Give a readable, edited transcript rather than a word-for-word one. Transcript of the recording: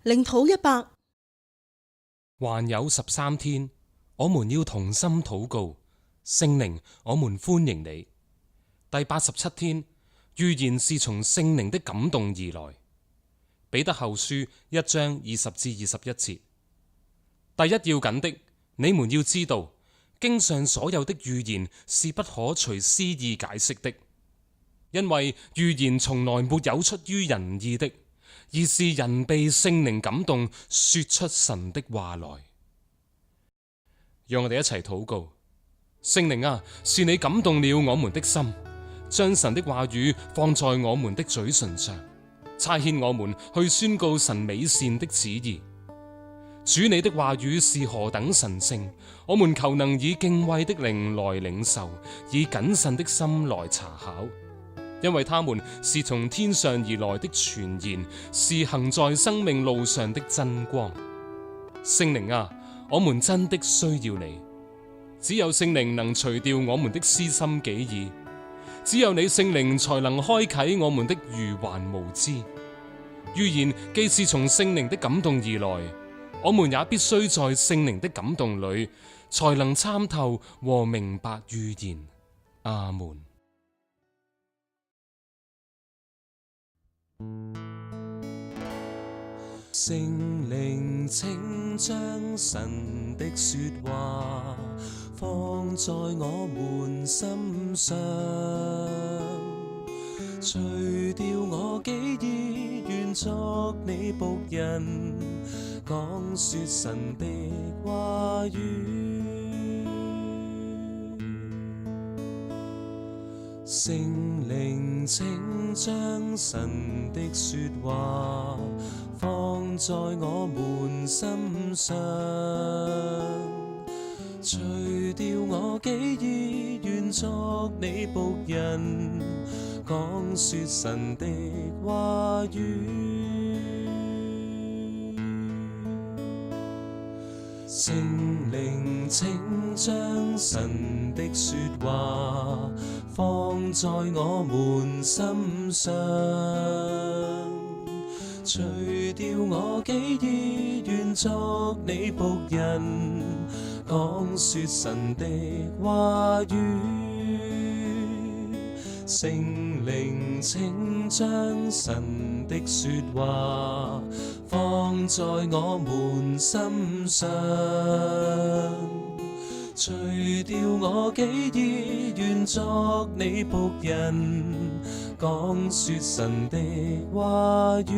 領土100。還有13天，我們要同心禱告。聖靈，我們歡迎你。第87天，預言是從聖靈的感動而來。彼得後書1章20至21節。第一要緊的，你們要知道，經上所有的預言是不可隨私意解釋的，因為預言從來沒有出於人意的，而是人被聖靈感動，說出神的話來。讓我哋一齊禱告。聖靈啊，是你感動了我們的心，將神的話語放在我們的嘴唇上，差遣我們去宣告神美善的旨意。主，你的話語是何等神聖，我們求能以敬畏的靈來領受，以謹慎的心來查考，因為他們是從天上而來的傳言，是行在生命路上的真光。聖靈啊，我們真的需要你，只有聖靈能除掉我們的私心己意，只有你聖靈才能開啟我們的愚頑無知。預言既是從聖靈的感動而來，我們也必須在聖靈的感動裏，才能參透和明白預言。阿門。聖靈，請將神的說話放在我們心上，除掉我己意，願作你僕人，講說神的話語。聖靈，請將神的說話放在我們心上，除掉我己意，願作你僕人，講說神的話語。聖靈，請將神的說話放在我們心上，除掉我己意，願作你僕人，講說神的話語。聖靈，請將神的說話放在我們心上，除掉我己意，願作你僕人，講說神的話語。